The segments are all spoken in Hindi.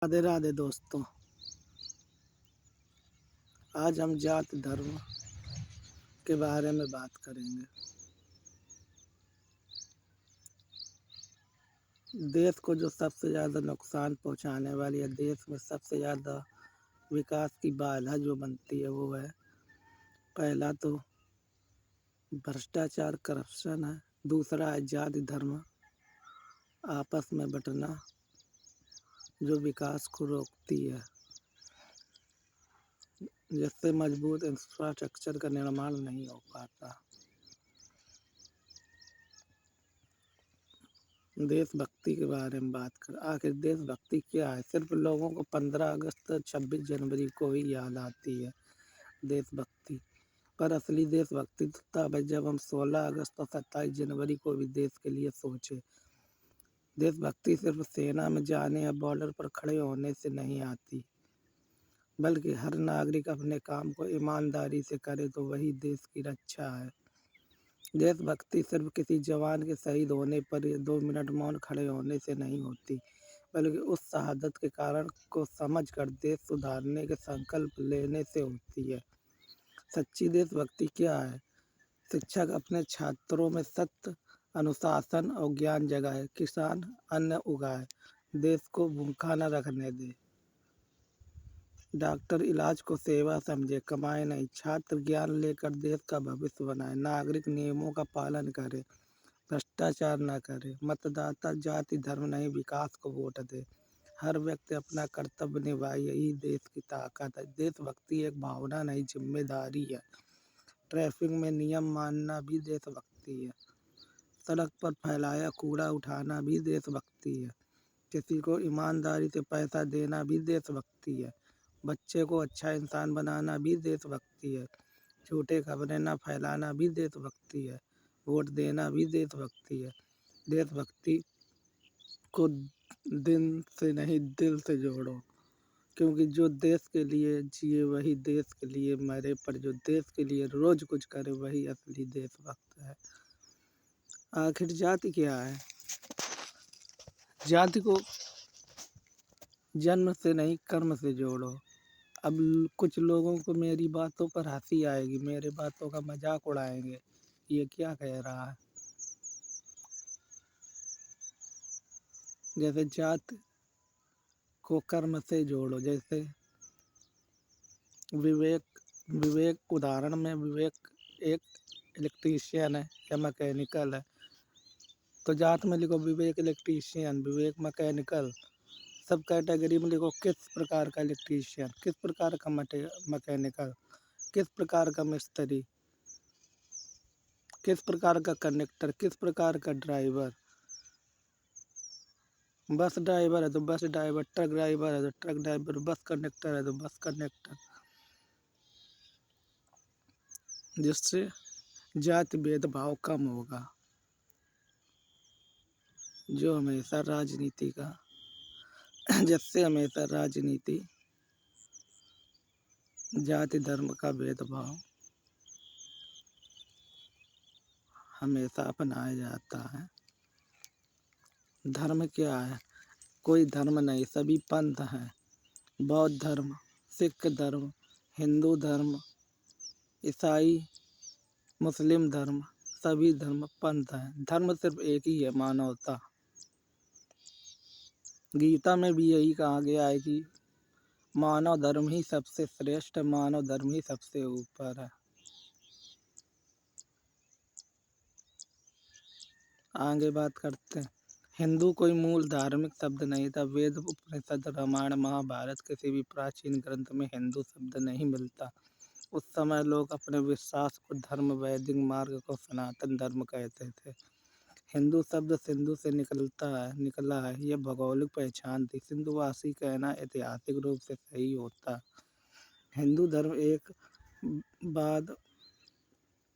राधे राधे दोस्तों। आज हम जात धर्म के बारे में बात करेंगे। देश को जो सबसे ज़्यादा नुकसान पहुंचाने वाली है, देश में सबसे ज़्यादा विकास की बाधा जो बनती है वो है, पहला तो भ्रष्टाचार करप्शन है। दूसरा है जाति धर्म आपस में बंटना जो विकास को रोकती है, जिससे मजबूत इंफ्रास्ट्रक्चर का निर्माण नहीं हो पाता। देशभक्ति के बारे में बात कर, आखिर देशभक्ति क्या है? सिर्फ लोगों को 15 अगस्त 26 जनवरी को ही याद आती है देशभक्ति, पर असली देशभक्ति तो तब है जब हम 16 अगस्त और 27 जनवरी को भी देश के लिए सोचे। देशभक्ति सिर्फ सेना में जाने या बॉर्डर पर खड़े होने से नहीं आती, बल्कि हर नागरिक अपने काम को ईमानदारी से करे तो वही देश की रक्षा है। देशभक्ति सिर्फ किसी जवान के शहीद होने पर 2 मिनट मौन खड़े होने से नहीं होती, बल्कि उस शहादत के कारण को समझकर देश सुधारने के संकल्प लेने से होती है। सच्ची देशभक्ति क्या है? शिक्षक अपने छात्रों में सत्य, अनुशासन और ज्ञान जगाए। किसान अन्न उगाए, देश को भूखा न रखने दे। डॉक्टर इलाज को सेवा समझे, कमाए नहीं। छात्र ज्ञान लेकर देश का भविष्य बनाए। नागरिक नियमों का पालन करे, भ्रष्टाचार न करे। मतदाता जाति धर्म नहीं विकास को वोट दे। हर व्यक्ति अपना कर्तव्य निभाए, यही देश की ताकत है। देशभक्ति एक भावना नहीं जिम्मेदारी है। ट्रैफिक में नियम मानना भी देशभक्ति है। सड़क पर फैलाया कूड़ा उठाना भी देशभक्ति है। किसी को ईमानदारी से पैसा देना भी देशभक्ति है। बच्चे को अच्छा इंसान बनाना भी देशभक्ति है। झूठे खबरें न फैलाना भी देशभक्ति है। वोट देना भी देशभक्ति है। देशभक्ति को दिन से नहीं दिल से जोड़ो, क्योंकि जो देश के लिए जिए वही देश के लिए मरे, पर जो देश के लिए रोज कुछ करे वही असली देशभक्त है। आखिर जाति क्या है? जाति को जन्म से नहीं कर्म से जोड़ो। अब कुछ लोगों को मेरी बातों पर हंसी आएगी, मेरे बातों का मजाक उड़ाएंगे, ये क्या कह रहा है। जैसे जात को कर्म से जोड़ो, जैसे विवेक उदाहरण में विवेक एक इलेक्ट्रीशियन है या मैकेनिकल है, तो जात में लिखो विवेक इलेक्ट्रीशियन, विवेक मैकेनिकल। सब कैटेगरी में लिखो किस प्रकार का इलेक्ट्रीशियन, किस प्रकार का मैकेनिकल, किस प्रकार का मिस्त्री, किस प्रकार का कंडक्टर, किस प्रकार का ड्राइवर। बस ड्राइवर है तो बस ड्राइवर, ट्रक ड्राइवर है तो ट्रक ड्राइवर, बस कंडक्टर है तो बस कंडक्टर। जिससे जाति भेदभाव कम होगा, जो हमेशा राजनीति का जिससे हमेशा राजनीति जाति धर्म का भेदभाव हमेशा अपनाया जाता है। धर्म क्या है? कोई धर्म नहीं, सभी पंथ हैं। बौद्ध धर्म, सिख धर्म, हिंदू धर्म, ईसाई, मुस्लिम धर्म, सभी धर्म पंथ हैं। धर्म सिर्फ एक ही है, मानवता। गीता में भी यही कहा गया है कि मानव धर्म ही सबसे श्रेष्ठ, मानव धर्म ही सबसे ऊपर है। आगे बात करते हैं। हिंदू कोई मूल धार्मिक शब्द नहीं था। वेद, उपनिषद, रामायण, महाभारत किसी भी प्राचीन ग्रंथ में हिंदू शब्द नहीं मिलता। उस समय लोग अपने विश्वास को धर्म, वैदिक मार्ग को सनातन धर्म कहते थे। हिंदू शब्द सिंधु से निकला है, यह भौगोलिक पहचान थी। सिंधुवासी कहना ऐतिहासिक रूप से सही होता। हिंदू धर्म एक बाद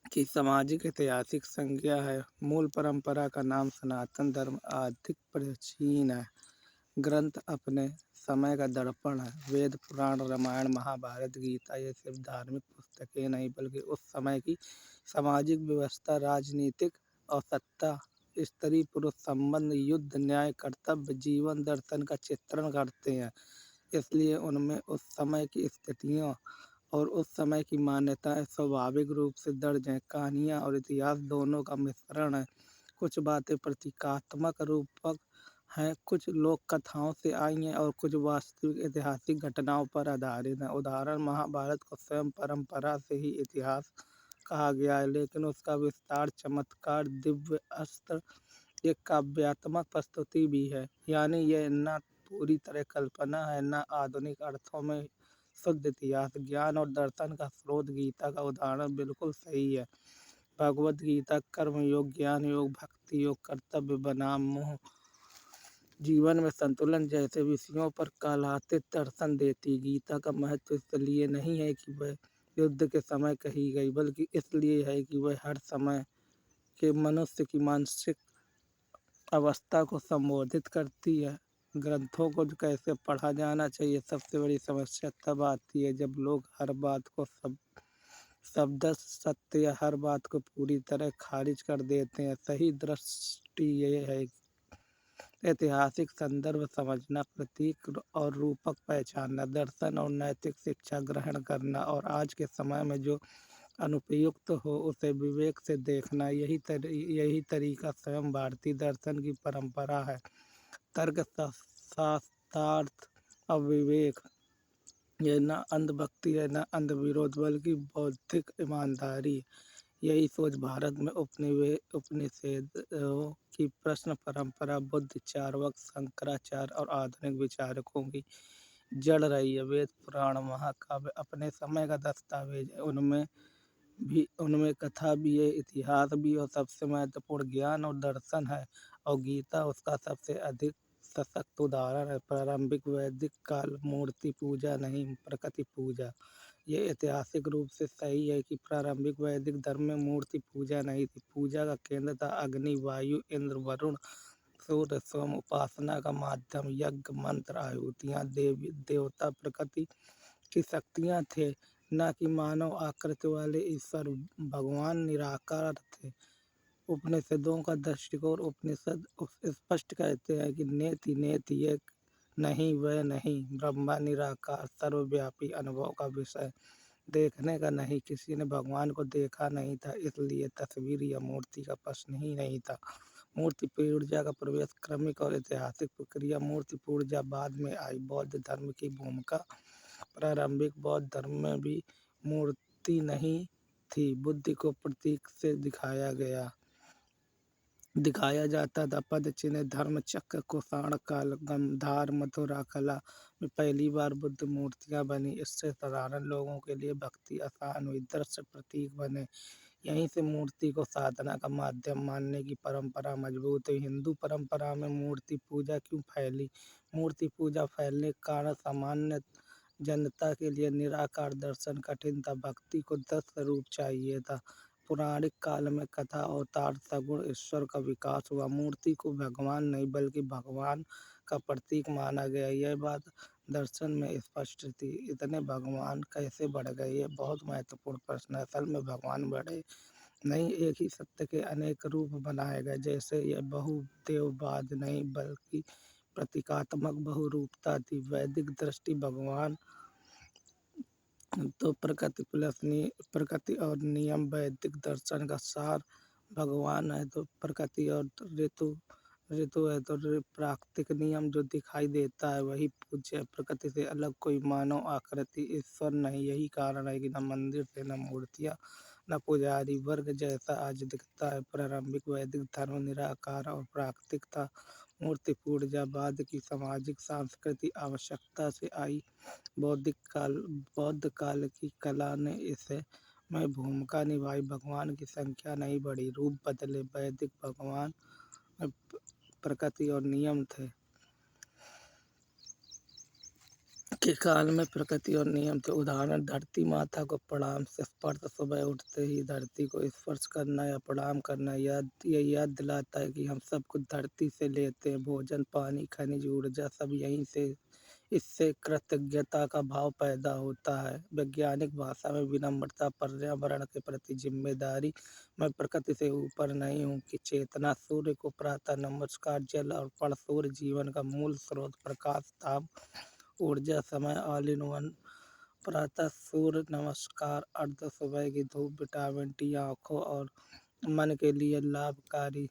की सामाजिक ऐतिहासिक संज्ञा है। मूल परंपरा का नाम सनातन धर्म अधिक प्राचीन है। ग्रंथ अपने समय का दर्पण है। वेद, पुराण, रामायण, महाभारत, गीता ये सिर्फ धार्मिक पुस्तकें नहीं, बल्कि उस समय की सामाजिक व्यवस्था, राजनीतिक और सत्ता स्त्री पुरुष संबंध, युद्ध, न्याय, कर्तव्य, जीवन दर्शन का चित्रण करते हैं। इसलिए उनमें उस समय की स्थितियों और उस समय की मान्यताएं स्वाभाविक रूप से दर्ज हैं। कहानियाँ और इतिहास दोनों का मिश्रण है। कुछ बातें प्रतीकात्मक रूपक हैं, कुछ लोक कथाओं से आई हैं और कुछ वास्तविक ऐतिहासिक घटनाओं पर आधारित हैं। उदाहरण, महाभारत को स्वयं परंपरा से ही इतिहास कहा गया है, लेकिन उसका विस्तार, चमत्कार, दिव्य अस्त्र एक काव्यात्मक प्रस्तुति भी है। यानी यह न पूरी तरह कल्पना है, न आधुनिक अर्थों में शुद्ध इतिहास। ज्ञान और दर्शन का स्रोत, गीता का उदाहरण बिल्कुल सही है। भगवद गीता कर्म योग, ज्ञान योग, भक्ति योग, कर्तव्य बनाम मोह, जीवन में संतुलन जैसे विषयों पर कालातीत दर्शन देती। गीता का महत्व इसलिए नहीं है कि वह युद्ध के समय कही गई, बल्कि इसलिए है कि वह हर समय के मनुष्य की मानसिक अवस्था को संबोधित करती है। ग्रंथों को कैसे पढ़ा जाना चाहिए, सबसे बड़ी समस्या तब आती है जब लोग हर बात को शब्द सत्य या हर बात को पूरी तरह खारिज कर देते हैं। सही दृष्टि यह है ऐतिहासिक संदर्भ समझना, प्रतीक और रूपक पहचानना, दर्शन और नैतिक शिक्षा ग्रहण करना और आज के समय में जो अनुपयुक्त हो उसे विवेक से देखना। यही तरीका स्वयं भारतीय दर्शन की परंपरा है। तर्क, शास्त्रार्थ और विवेक, यह न अंधभक्ति है न अंधविरोध, बल्कि बौद्धिक ईमानदारी। यही सोच भारत में उपनिषदों की प्रश्न परंपरा, बुद्ध, चार्वाक, शंकराचार्य और आधुनिक विचारकों की जड़ रही है। वेद, पुराण, महाकाव्य अपने समय का दस्तावेज है। उनमें कथा भी है, इतिहास भी और सबसे महत्वपूर्ण ज्ञान और दर्शन है। और गीता उसका सबसे अधिक सशक्त उदाहरण है। प्रारंभिक वैदिक काल मूर्ति पूजा नहीं, प्रकृति पूजा। ये ऐतिहासिक रूप से सही है कि प्रारंभिक वैदिक धर्म में मूर्ति पूजा नहीं थी। पूजा का केंद्र था अग्नि, वायु, इंद्र, वरुण, सूर्य, सोम। उपासना का माध्यम यज्ञ, मंत्र, आहुतियाँ, देवी देवता, प्रकृति की शक्तियाँ थे, न कि मानव आकृति वाले ईश्वर भगवान निराकार थे। उपनिषदों का दृष्टिकोण, उपनिषद स्पष्ट कहते हैं कि नेति नेति, ये नहीं वह नहीं, ब्रह्मा निराकार सर्वव्यापी, अनुभव का विषय, देखने का नहीं। किसी ने भगवान को देखा नहीं था, इसलिए तस्वीर या मूर्ति का प्रश्न ही नहीं था। मूर्ति पूजा का प्रवेश क्रमिक और ऐतिहासिक प्रक्रिया। मूर्ति पूजा बाद में आई। बौद्ध धर्म की भूमिका, प्रारंभिक बौद्ध धर्म में भी मूर्ति नहीं थी, बुद्धि को प्रतीक से दिखाया जाता था। पद चिन्ह, धर्म चक्र, कुषाण काल, गंधार, मथुरा कला में पहली बार बुद्ध मूर्तियां बनी। इससे साधारण लोगों के लिए भक्ति आसान हुई, दृश्य प्रतीक बने। यहीं से मूर्ति को साधना का माध्यम मानने की परंपरा मजबूत हुई। हिंदू परंपरा में मूर्ति पूजा क्यों फैली? मूर्ति पूजा फैलने के कारण सामान्य जनता के लिए निराकार दर्शन कठिन था। भक्ति को दृश्य रूप चाहिए था। पौराणिक काल में कथा, अवतार, सगुण ईश्वर का विकास हुआ। मूर्ति को भगवान नहीं बल्कि भगवान का प्रतीक माना गया। यह बात दर्शन में स्पष्ट थी। इतने भगवान कैसे बढ़ गए, ये बहुत महत्वपूर्ण प्रश्न है। असल में भगवान बढ़े नहीं, एक ही सत्य के अनेक रूप बनाए गए। जैसे यह बहुदेववाद नहीं बल्कि प्रतीकात्मक बहुरूपता थी। वैदिक दृष्टि, भगवान तो प्रकृति और नियम। वैदिक दर्शन का सार, भगवान है तो प्रकृति और ऋतु है तो प्राकृतिक नियम जो दिखाई देता है वही पूज्य है। प्रकृति से अलग कोई मानव आकृति ईश्वर नहीं। यही कारण है कि न मंदिर थे, न मूर्तियाँ, न पुजारी वर्ग जैसा आज दिखता है। प्रारंभिक वैदिक धर्म निराकार और प्राकृतिक था। मूर्ति पूजा बाद की सामाजिक सांस्कृतिक आवश्यकता से आई। बौद्ध काल की कला ने इसे में भूमिका निभाई। भगवान की संख्या नहीं बढ़ी, रूप बदले। वैदिक भगवान प्रकृति और नियम थे के काल में प्रकृति और नियम थे। उदाहरण, धरती माता को प्रणाम से स्पर्श, सुबह उठते ही धरती को स्पर्श करना या प्रणाम करना यह याद दिलाता है कि हम सब कुछ धरती से लेते हैं। भोजन, पानी, खनिज, ऊर्जा सब यहीं से इससे कृतज्ञता का भाव पैदा होता है। वैज्ञानिक भाषा में विनम्रता, पर्यावरण के प्रति जिम्मेदारी, मैं प्रकृति से ऊपर नहीं हूँ की चेतना, सूर्य को प्रातः नमस्कार, जल अर्पण, सूर्य जीवन का मूल स्रोत, प्रकाश, ताप, ऊर्जा, समय, ऑल इन वन, प्रातः सूर्य नमस्कार, अर्ध सुबह की धूप, विटामिन डी आँखों और मन के लिए लाभकारी,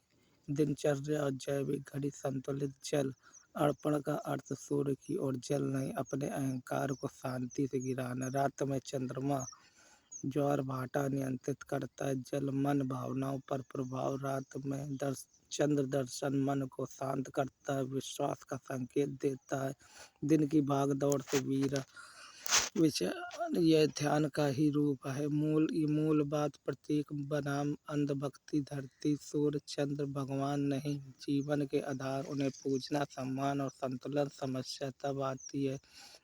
दिनचर्या और जैविक घड़ी, संतुलित, जल अर्पण का अर्थ सूर्य की ओर जल नहीं, अपने अहंकार को शांति से गिराना, रात में चंद्रमा ज्वार भाटा नियंत्रित करता है, जल मन भावनाओं पर प्रभाव, रात में चंद्र दर्शन मन को शांत करता है, विश्वास का संकेत देता है, दिन की भाग दौड़ से विचार, यह ध्यान का ही रूप है। मूल बात, प्रतीक बनाम अंधभक्ति, धरती सूर्य चंद्र भगवान नहीं, जीवन के आधार, उन्हें पूजना, सम्मान और संतुलन। समस्या तब आती है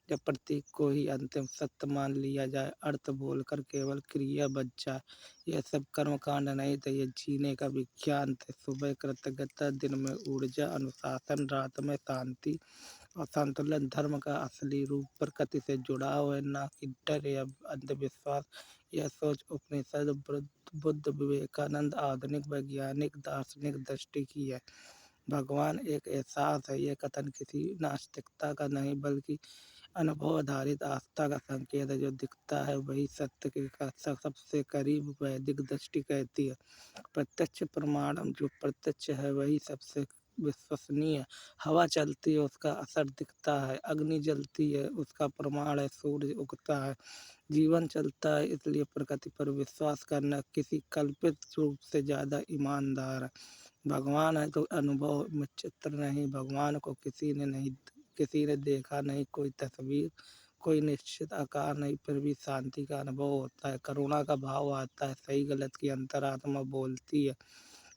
जब प्रतीक को ही अंतिम सत्य मान लिया जाए, अर्थ बोलकर केवल क्रिया बच जाए। यह सब कर्मकांड नहीं थे, ये जीने का विज्ञान थे। सुबह कृतज्ञता, दिन में ऊर्जा, अनुशासन, रात में शांति और संतुलन धर्म का असली रूप। प्रकृति से जुड़ाव है, ना कि डर या अंधविश्वास। यह सोच उपनिषद, बुद्ध, विवेकानंद, आधुनिक वैज्ञानिक दार्शनिक दृष्टि की है। भगवान एक एहसास है, यह कथन किसी नास्तिकता का नहीं बल्कि अनुभव आधारित आस्था का संकेत है। जो दिखता है वही सत्य के सबसे करीब, वैदिक दृष्टि कहती है। प्रत्यक्ष प्रमाणम, जो प्रत्यक्ष है वही सबसे विश्वसनीय। हवा चलती है उसका असर दिखता है, अग्नि जलती है उसका प्रमाण है, सूर्य उगता है, जीवन चलता है। इसलिए प्रकृति पर विश्वास करना किसी कल्पित रूप से ज्यादा ईमानदार है। भगवान है तो अनुभव में चित्र नहीं, भगवान को किसी ने देखा नहीं, कोई तस्वीर, कोई निश्चित आकार नहीं, फिर भी शांति का अनुभव होता है, करुणा का भाव आता है, सही गलत की अंतरात्मा बोलती है।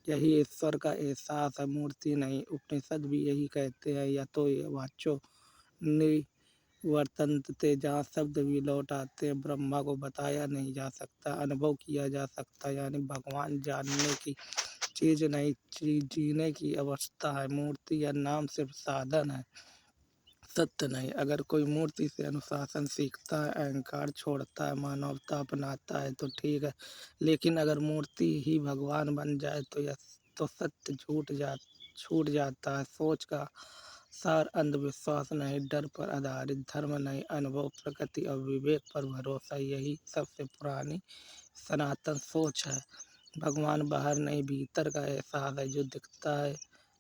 यही ईश्वर का एहसास है, मूर्ति नहीं। उपनिषद भी यही कहते हैं, या तो ये वाचो निवर्तन्ते, जहाँ शब्द भी लौट आते हैं। ब्रह्मा को बताया नहीं जा सकता, अनुभव किया जा सकता, यानी भगवान जानने की चीज नहीं, जीने की अवस्था है। मूर्ति या नाम सिर्फ साधन है, सत्य नहीं। अगर कोई मूर्ति से अनुशासन सीखता है, अहंकार छोड़ता है, मानवता अपनाता है तो ठीक है, लेकिन अगर मूर्ति ही भगवान बन जाए तो यह तो सत्य छूट जाता है। सोच का सार अंधविश्वास नहीं, डर पर आधारित, धर्म नहीं, अनुभव, प्रकृति और विवेक पर भरोसा, यही सबसे पुरानी सनातन सोच है। भगवान बाहर नहीं, भीतर का एहसास है, जो दिखता है,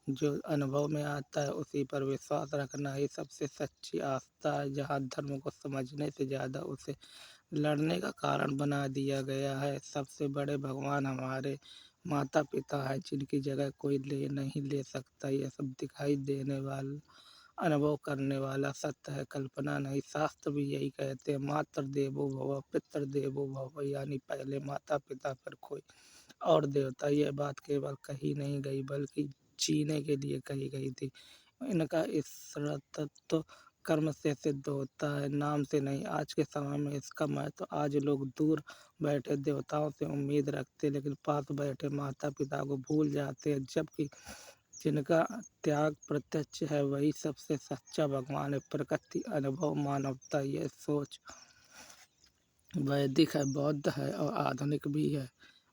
जो अनुभव में आता है, उसी पर विश्वास रखना ही सबसे सच्ची आस्था है। जहाँ धर्म को समझने से ज़्यादा उसे लड़ने का कारण बना दिया गया है। सबसे बड़े भगवान हमारे माता पिता है, जिनकी जगह कोई नहीं ले सकता। यह सब दिखाई देने वाला, अनुभव करने वाला सत्य है, कल्पना नहीं। शास्त्र भी यही कहते हैं, मातृ देवो भव, पितृ देवो भव, यानी पहले माता पिता फिर कोई और देवता। यह बात केवल कही नहीं गई बल्कि जीने के लिए कही गई थी। इनका ईश्वरतत्व कर्म से सिद्ध होता है, नाम से नहीं। आज के समय में इसका महत्व, आज लोग दूर बैठे देवताओं से उम्मीद रखते, लेकिन पास बैठे माता पिता को भूल जाते हैं। जबकि जिनका त्याग प्रत्यक्ष है वही सबसे सच्चा भगवान है। प्रकृति, अनुभव, मानवता, यह सोच वैदिक है, बौद्ध है और आधुनिक भी है।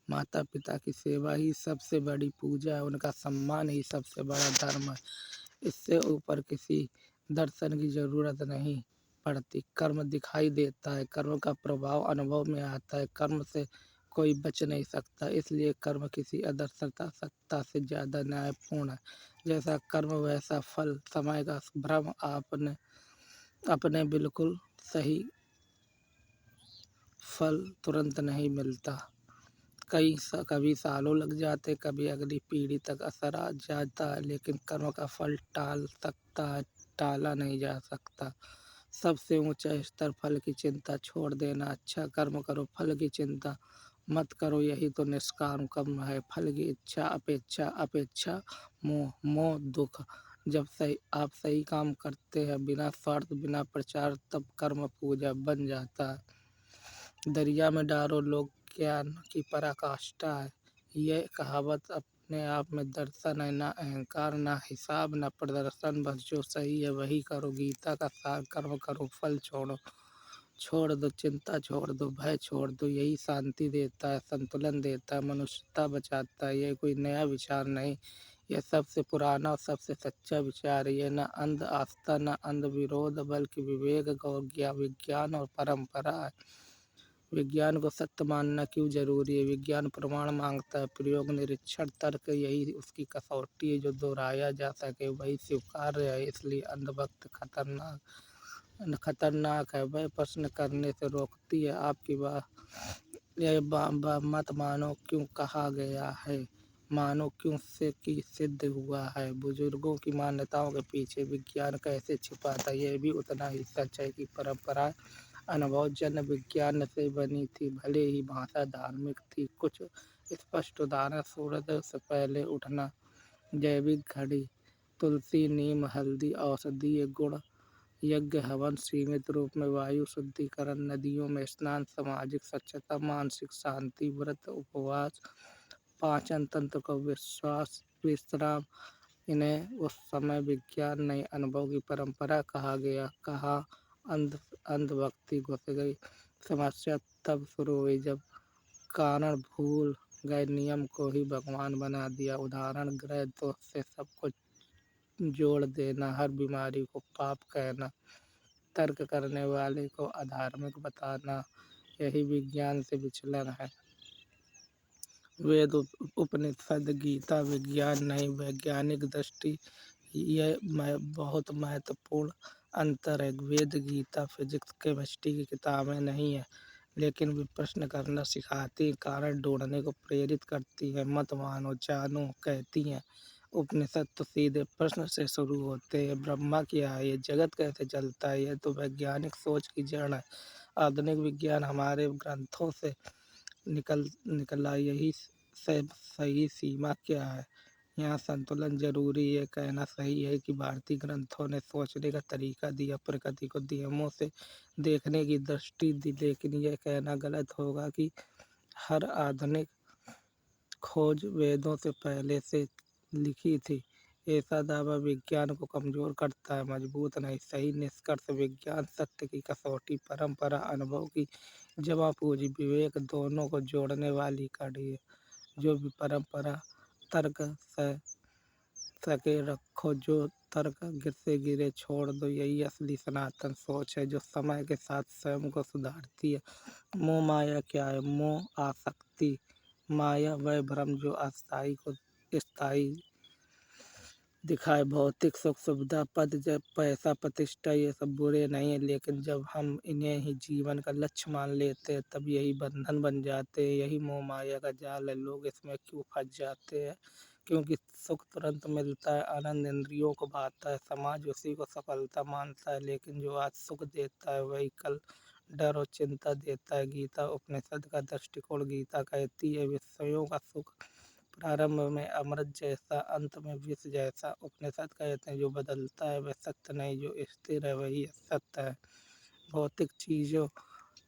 माता पिता की सेवा ही सबसे बड़ी पूजा है, उनका सम्मान ही सबसे बड़ा धर्म है। इससे ऊपर किसी दर्शन की जरूरत नहीं पड़ती। कर्म दिखाई देता है, कर्म का प्रभाव अनुभव में आता है, कर्म से कोई बच नहीं सकता। इसलिए कर्म किसी अदर्शता सत्ता से ज्यादा न्यायपूर्ण है। जैसा कर्म वैसा फल, समय का भ्रम, आपने अपने बिल्कुल सही फल तुरंत नहीं मिलता। कभी सालों लग जाते, कभी अगली पीढ़ी तक असर आ जाता है, लेकिन कर्म का फल टाल सकता है, टाला नहीं जा सकता। सबसे ऊंचा स्तर फल की चिंता छोड़ देना। अच्छा कर्म करो, फल की चिंता मत करो, यही तो निष्काम कर्म है। फल की इच्छा, अपेक्षा, अपेक्षा मोह, मोह दुख। जब आप सही काम करते हैं बिना स्वार्थ, बिना प्रचार, तब कर्म पूजा बन जाता है। दरिया में डालो लोग ज्ञान की पराकाष्ठा है। यह कहावत अपने आप में दर्शन है, ना अहंकार, ना हिसाब, ना प्रदर्शन, बस जो सही है वही करो। गीता का सार कर्म करो, फल छोड़ो, छोड़ दो चिंता, छोड़ दो भय, छोड़ दो। यही शांति देता है, संतुलन देता है, मनुष्यता बचाता है। ये कोई नया विचार नहीं, यह सबसे पुराना और सबसे सच्चा विचार है। ये न अंध आस्था, न अंध विरोध, बल्कि विवेक और विज्ञान और परंपरा है। विज्ञान को सत्य मानना क्यों जरूरी है? विज्ञान प्रमाण मांगता है, प्रयोग, निरीक्षण, तर्क, यही उसकी कसौटी है। जो दोहराया जा सके वही स्वीकार्य है। इसलिए अंधभक्त खतरनाक है। वह प्रश्न करने से रोकती है। आपकी मत मानो क्यों कहा गया है, मानो क्यों से कि सिद्ध हुआ है। बुजुर्गों की मान्यताओं के पीछे विज्ञान कैसे छिपा था, यह भी उतना ही सच है कि परंपरा अनुभवजन्य विज्ञान से बनी थी। भले ही भाषा धार्मिक थी। कुछ स्पष्ट उदाहरण: सूर्योदय से पहले उठना, जैविक घड़ी, तुलसी, नीम, हल्दी, औषधीय गुण, यज्ञ हवन, सीमित रूप में वायु शुद्धिकरण, नदियों में स्नान, सामाजिक स्वच्छता, मानसिक शांति, व्रत, उपवास, पाचन तंत्र को विश्वास, विश्राम। इन्हें उस समय विज्ञान नहीं, अनुभव की परंपरा कहा गया। कहा अंधभक्ति घुस गई। समस्या तब शुरू हुई जब कारण भूल गए, नियम को ही भगवान बना दिया। उदाहरण: ग्रह दोष से सब कुछ जोड़ देना, हर बीमारी को पाप कहना, तर्क करने वाले को अधार्मिक बताना, यही विज्ञान से विचलन है। वेद, उपनिषद, गीता विज्ञान नहीं, वैज्ञानिक दृष्टि। यह बहुत महत्वपूर्ण अंतर है। वेद, गीता फिजिक्स, केमिस्ट्री की किताबें नहीं है, लेकिन वे प्रश्न करना सिखाती, कारण ढूंढने को प्रेरित करती है। मत मानो, जानो कहती हैं। उपनिषद तो सीधे प्रश्न से शुरू होते हैं: ब्रह्मा क्या है, ये जगत कैसे चलता है। यह तो वैज्ञानिक सोच की जड़ है। आधुनिक विज्ञान हमारे ग्रंथों से निकला। यही सही सीमा क्या है? यहाँ संतुलन जरूरी। ये कहना सही है कि भारतीय ग्रंथों ने सोचने का तरीका दिया, प्रकृति को नियमों से देखने की दृष्टि दी, लेकिन यह कहना गलत होगा कि हर आधुनिक खोज वेदों से पहले से लिखी थी। ऐसा दावा विज्ञान को कमजोर करता है, मजबूत नहीं। सही निष्कर्ष: विज्ञान सत्य की कसौटी, परंपरा अनुभव की जमा पूंजी, विवेक दोनों को जोड़ने वाली कड़ी है। जो भी परंपरा तर्क से सके रखो, जो तर्क गिर से गिरे छोड़ दो। यही असली सनातन सोच है, जो समय के साथ स्वयं को सुधारती है। मोह माया क्या है? मोह आसक्ति, माया वह भ्रम जो अस्थाई को स्थायी दिखाए। भौतिक सुख, सुविधा, पद, जब पैसा, प्रतिष्ठा, ये सब बुरे नहीं है, लेकिन जब हम इन्हें ही जीवन का लक्ष्य मान लेते हैं तब यही बंधन बन जाते हैं। यही मोह माया का जाल है। लोग इसमें क्यों फंस जाते हैं? क्योंकि सुख तुरंत मिलता है, आनंद इंद्रियों को भाता है, समाज उसी को सफलता मानता है, लेकिन जो आज सुख देता है वही कल डर और चिंता देता है। गीता उपनिषद का दृष्टिकोण: गीता कहती है विषयों का सुख प्रारंभ में अमृत जैसा, अंत में विष जैसा। उपनिषद कहते हैं जो बदलता है वह सत्य नहीं, जो स्थिर है वही सत्य है। भौतिक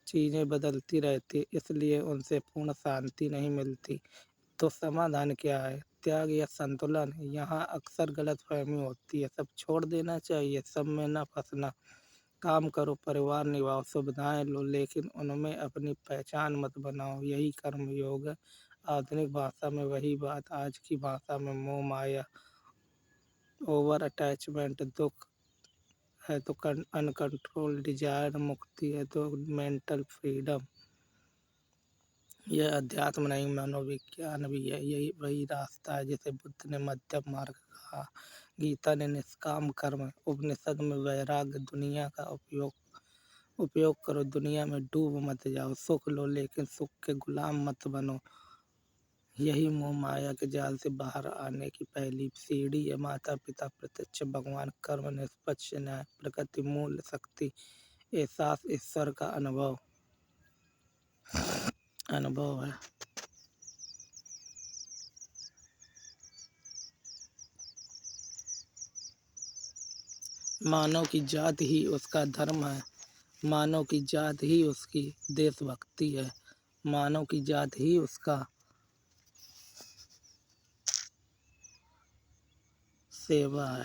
चीजें बदलती रहती, इसलिए उनसे पूर्ण शांति नहीं मिलती। तो समाधान क्या है? त्याग या संतुलन? यहाँ अक्सर गलतफहमी होती है। सब छोड़ देना चाहिए, सब में न फंसना। काम करो, परिवार निभाओ, सुविधाएं लो, लेकिन उनमें अपनी पहचान मत बनाओ। यही कर्म योग है। आधुनिक भाषा में वही बात, आज की भाषा में मोह माया, ओवर अटैचमेंट दुख है तो अनकंट्रोल डिजायर, मुक्ति है तो मेंटल फ्रीडम। यह अध्यात्म नहीं, मनोविज्ञान भी है। यही वही रास्ता है जिसे बुद्ध ने मध्यम मार्ग कहा, गीता ने निष्काम कर्म, उपनिषद में वैराग्य। दुनिया का उपयोग करो, दुनिया में डूब मत जाओ। सुख लो, लेकिन सुख के गुलाम मत बनो। यही मोह माया के जाल से बाहर आने की पहली सीढ़ी है। माता पिता, प्रत्यक्ष भगवान, कर्म, निष्पक्ष न्याय, प्रकृति, मूल शक्ति, एहसास, ईश्वर का अनुभव है। मानव की जात ही उसका धर्म है, मानव की जात ही उसकी देशभक्ति है, मानव की जात ही उसका सेवा है।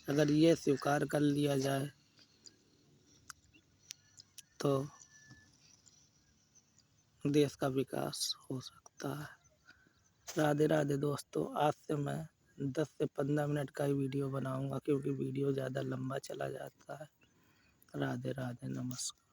अगर ये स्वीकार कर लिया जाए तो देश का विकास हो सकता है। राधे राधे दोस्तों, आज से मैं 10 से 15 मिनट का ही वीडियो बनाऊंगा क्योंकि वीडियो ज़्यादा लंबा चला जाता है। राधे राधे, नमस्कार।